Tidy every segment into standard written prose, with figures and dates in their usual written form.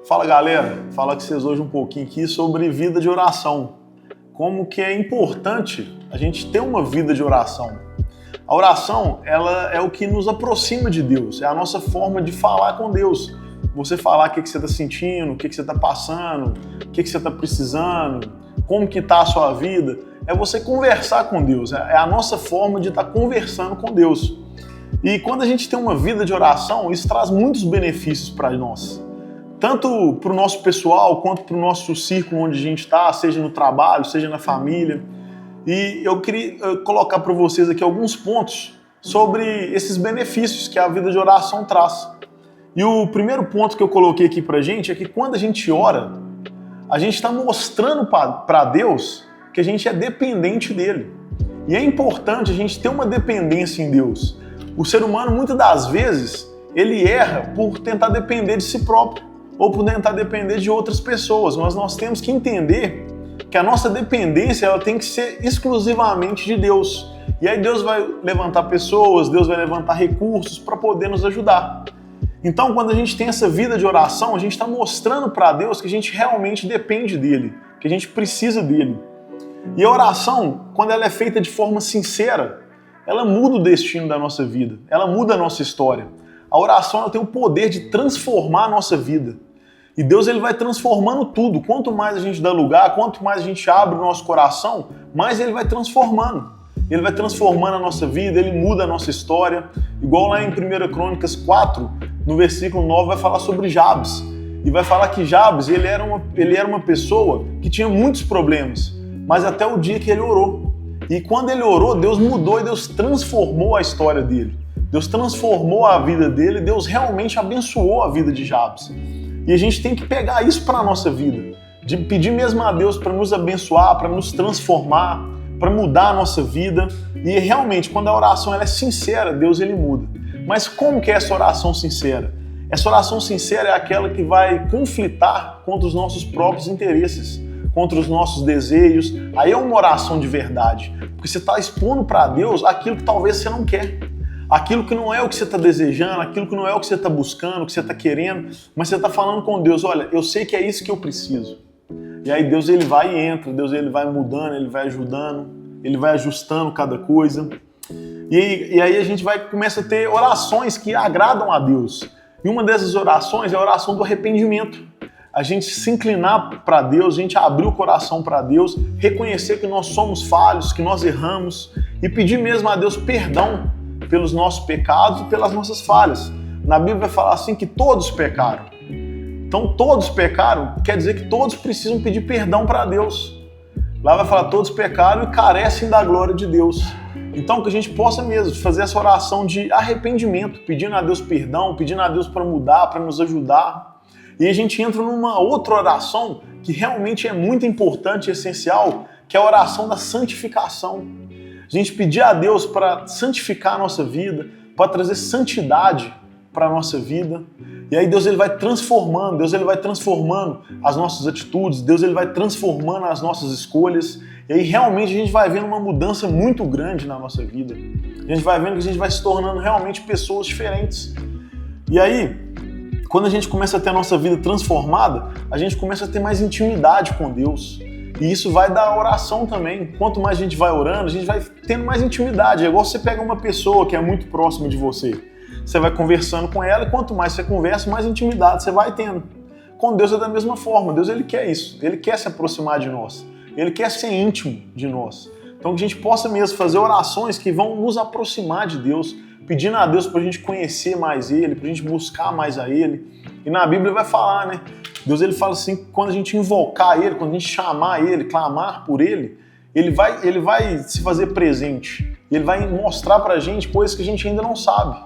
Fala galera, falar com vocês hoje um pouquinho aqui sobre vida de oração. Como que é importante a gente ter uma vida de oração. A oração, ela é o que nos aproxima de Deus, é a nossa forma de falar com Deus. Você falar o que você está sentindo, o que você está passando, o que você está precisando, como que está a sua vida. É você conversar com Deus, é a nossa forma de estar conversando com Deus. E quando a gente tem uma vida de oração, isso traz muitos benefícios para nós. Tanto para o nosso pessoal, quanto para o nosso círculo onde a gente está, seja no trabalho, seja na família. E eu queria colocar para vocês aqui alguns pontos sobre esses benefícios que a vida de oração traz. E o primeiro ponto que eu coloquei aqui para a gente é que quando a gente ora, a gente está mostrando para Deus que a gente é dependente dele. E é importante a gente ter uma dependência em Deus. O ser humano, muitas das vezes, ele erra por tentar depender de si próprio ou por tentar depender de outras pessoas. Mas nós temos que entender que a nossa dependência ela tem que ser exclusivamente de Deus. E aí Deus vai levantar pessoas, Deus vai levantar recursos para poder nos ajudar. Então, quando a gente tem essa vida de oração, a gente está mostrando para Deus que a gente realmente depende dele, que a gente precisa dele. E a oração, quando ela é feita de forma sincera, ela muda o destino da nossa vida, ela muda a nossa história. A oração ela tem o poder de transformar a nossa vida. E Deus ele vai transformando tudo. Quanto mais a gente dá lugar, quanto mais a gente abre o nosso coração, mais ele vai transformando. Ele vai transformando a nossa vida, ele muda a nossa história. Igual lá em 1 Crônicas 4, no versículo 9, vai falar sobre Jabes. E vai falar que Jabes ele era uma pessoa que tinha muitos problemas, mas até o dia que ele orou. E quando ele orou, Deus mudou e Deus transformou a história dele. Deus transformou a vida dele, Deus realmente abençoou a vida de Jabes. E a gente tem que pegar isso para a nossa vida, de pedir mesmo a Deus para nos abençoar, para nos transformar, para mudar a nossa vida. E realmente, quando a oração ela é sincera, Deus ele muda. Mas como que é essa oração sincera? Essa oração sincera é aquela que vai conflitar contra os nossos próprios interesses, contra os nossos desejos. Aí é uma oração de verdade, porque você está expondo para Deus aquilo que talvez você não quer. Aquilo que não é o que você está desejando, aquilo que não é o que você está buscando, o que você está querendo, mas você está falando com Deus, olha, eu sei que é isso que eu preciso. E aí Deus ele vai e entra, Deus ele vai mudando, ele vai ajudando, ele vai ajustando cada coisa. E aí a gente começa a ter orações que agradam a Deus. E uma dessas orações é a oração do arrependimento. A gente se inclinar para Deus, a gente abrir o coração para Deus, reconhecer que nós somos falhos, que nós erramos e pedir mesmo a Deus perdão pelos nossos pecados e pelas nossas falhas. Na Bíblia vai falar assim que todos pecaram. Então todos pecaram, quer dizer que todos precisam pedir perdão para Deus. Lá vai falar todos pecaram e carecem da glória de Deus. Então que a gente possa mesmo fazer essa oração de arrependimento, pedindo a Deus perdão, pedindo a Deus para mudar, para nos ajudar. E a gente entra numa outra oração que realmente é muito importante e essencial, que é a oração da santificação. A gente pedir a Deus para santificar a nossa vida, para trazer santidade para a nossa vida. E aí Deus ele vai transformando, Deus ele vai transformando as nossas atitudes, Deus ele vai transformando as nossas escolhas. E aí realmente a gente vai vendo uma mudança muito grande na nossa vida. A gente vai vendo que a gente vai se tornando realmente pessoas diferentes. E aí, quando a gente começa a ter a nossa vida transformada, a gente começa a ter mais intimidade com Deus. E isso vai da oração também. Quanto mais a gente vai orando, a gente vai tendo mais intimidade. É igual você pega uma pessoa que é muito próxima de você. Você vai conversando com ela e quanto mais você conversa, mais intimidade você vai tendo. Com Deus é da mesma forma. Deus ele quer isso. Ele quer se aproximar de nós. Ele quer ser íntimo de nós. Então que a gente possa mesmo fazer orações que vão nos aproximar de Deus, pedindo a Deus para a gente conhecer mais Ele, para a gente buscar mais a Ele. E na Bíblia vai falar, né? Deus ele fala assim, que quando a gente invocar Ele, quando a gente chamar Ele, clamar por Ele, Ele vai se fazer presente. Ele vai mostrar pra gente coisas que a gente ainda não sabe.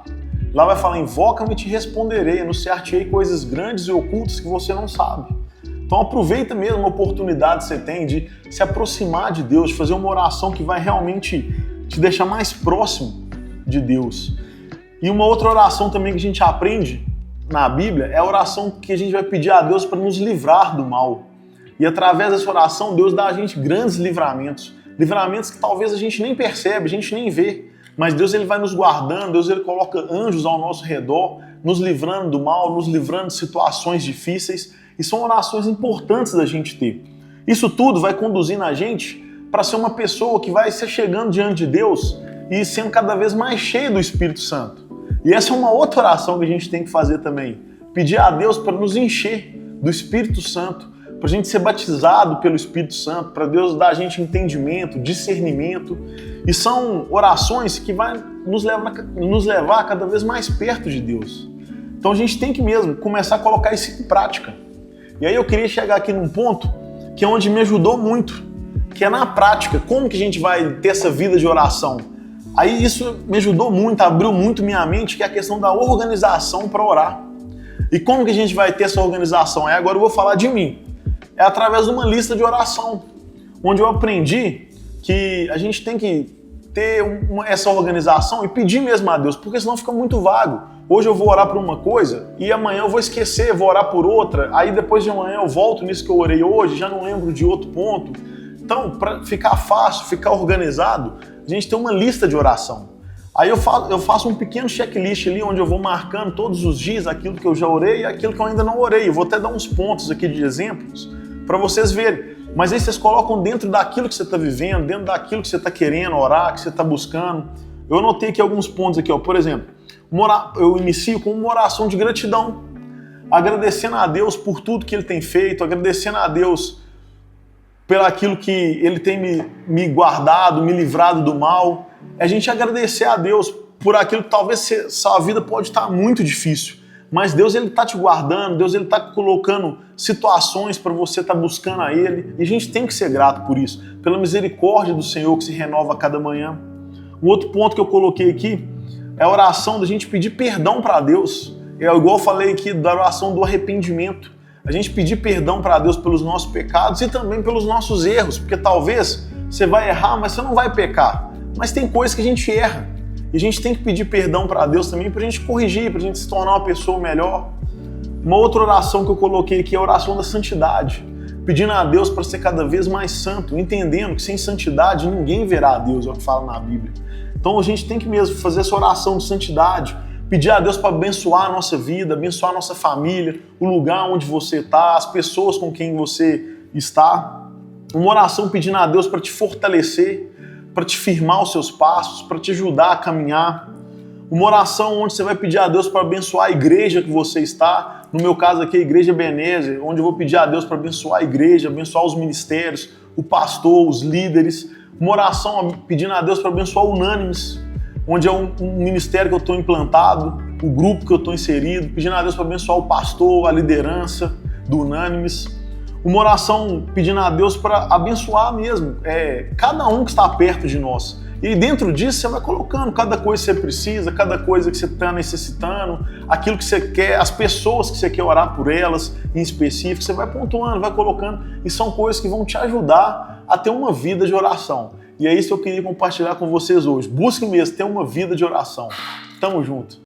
Lá vai falar, invoca-me e te responderei, anunciar-te-ei coisas grandes e ocultas que você não sabe. Então aproveita mesmo a oportunidade que você tem de se aproximar de Deus, de fazer uma oração que vai realmente te deixar mais próximo de Deus. E uma outra oração também que a gente aprende na Bíblia é a oração que a gente vai pedir a Deus para nos livrar do mal. E através dessa oração, Deus dá a gente grandes livramentos. Livramentos que talvez a gente nem percebe, a gente nem vê. Mas Deus ele vai nos guardando, Deus ele coloca anjos ao nosso redor nos livrando do mal, nos livrando de situações difíceis, e são orações importantes da gente ter. Isso tudo vai conduzindo a gente para ser uma pessoa que vai se chegando diante de Deus e sendo cada vez mais cheio do Espírito Santo. E essa é uma outra oração que a gente tem que fazer também. Pedir a Deus para nos encher do Espírito Santo, para a gente ser batizado pelo Espírito Santo, para Deus dar a gente entendimento, discernimento. E são orações que vão nos levar cada vez mais perto de Deus. Então a gente tem que mesmo começar a colocar isso em prática. E aí eu queria chegar aqui num ponto que é onde me ajudou muito, que é na prática. Como que a gente vai ter essa vida de oração? Aí isso me ajudou muito, abriu muito minha mente, que é a questão da organização para orar. E como que a gente vai ter essa organização? Agora eu vou falar de mim. É através de uma lista de oração, onde eu aprendi que a gente tem que ter essa organização e pedir mesmo a Deus, porque senão fica muito vago. Hoje eu vou orar por uma coisa e amanhã eu vou esquecer, vou orar por outra, aí depois de amanhã eu volto nisso que eu orei hoje, já não lembro de outro ponto. Então, para ficar fácil, ficar organizado, a gente tem uma lista de oração. Aí eu faço um pequeno checklist ali, onde eu vou marcando todos os dias aquilo que eu já orei e aquilo que eu ainda não orei. Eu vou até dar uns pontos aqui de exemplos para vocês verem. Mas aí vocês colocam dentro daquilo que você está vivendo, dentro daquilo que você está querendo orar, que você está buscando. Eu anotei aqui alguns pontos aqui, ó. Por exemplo, eu inicio com uma oração de gratidão, agradecendo a Deus por tudo que Ele tem feito, agradecendo a Deus pelo aquilo que Ele tem me guardado, me livrado do mal. É a gente agradecer a Deus por aquilo que talvez sua vida pode estar muito difícil, mas Deus Ele está te guardando, Deus Ele está colocando situações para você estar buscando a Ele, e a gente tem que ser grato por isso, pela misericórdia do Senhor que se renova a cada manhã. Um outro ponto que eu coloquei aqui é a oração da gente pedir perdão para Deus. É igual eu falei aqui da oração do arrependimento. A gente pedir perdão para Deus pelos nossos pecados e também pelos nossos erros, porque talvez você vai errar, mas você não vai pecar. Mas tem coisas que a gente erra. E a gente tem que pedir perdão para Deus também, para a gente corrigir, para a gente se tornar uma pessoa melhor. Uma outra oração que eu coloquei aqui é a oração da santidade. Pedindo a Deus para ser cada vez mais santo, entendendo que sem santidade ninguém verá a Deus, é o que fala na Bíblia. Então a gente tem que mesmo fazer essa oração de santidade, pedir a Deus para abençoar a nossa vida, abençoar a nossa família, o lugar onde você está, as pessoas com quem você está. Uma oração pedindo a Deus para te fortalecer, para te firmar os seus passos, para te ajudar a caminhar. Uma oração onde você vai pedir a Deus para abençoar a igreja que você está. No meu caso aqui, a Igreja Ebenezer, onde eu vou pedir a Deus para abençoar a igreja, abençoar os ministérios, o pastor, os líderes. Uma oração pedindo a Deus para abençoar o Unânimes, onde é um ministério que eu estou implantado, o grupo que eu estou inserido, pedindo a Deus para abençoar o pastor, a liderança do Unânimes. Uma oração pedindo a Deus para abençoar mesmo cada um que está perto de nós. E dentro disso você vai colocando cada coisa que você precisa, cada coisa que você está necessitando, aquilo que você quer, as pessoas que você quer orar por elas em específico, você vai pontuando, vai colocando, e são coisas que vão te ajudar a ter uma vida de oração. E é isso que eu queria compartilhar com vocês hoje. Busquem mesmo ter uma vida de oração. Tamo junto.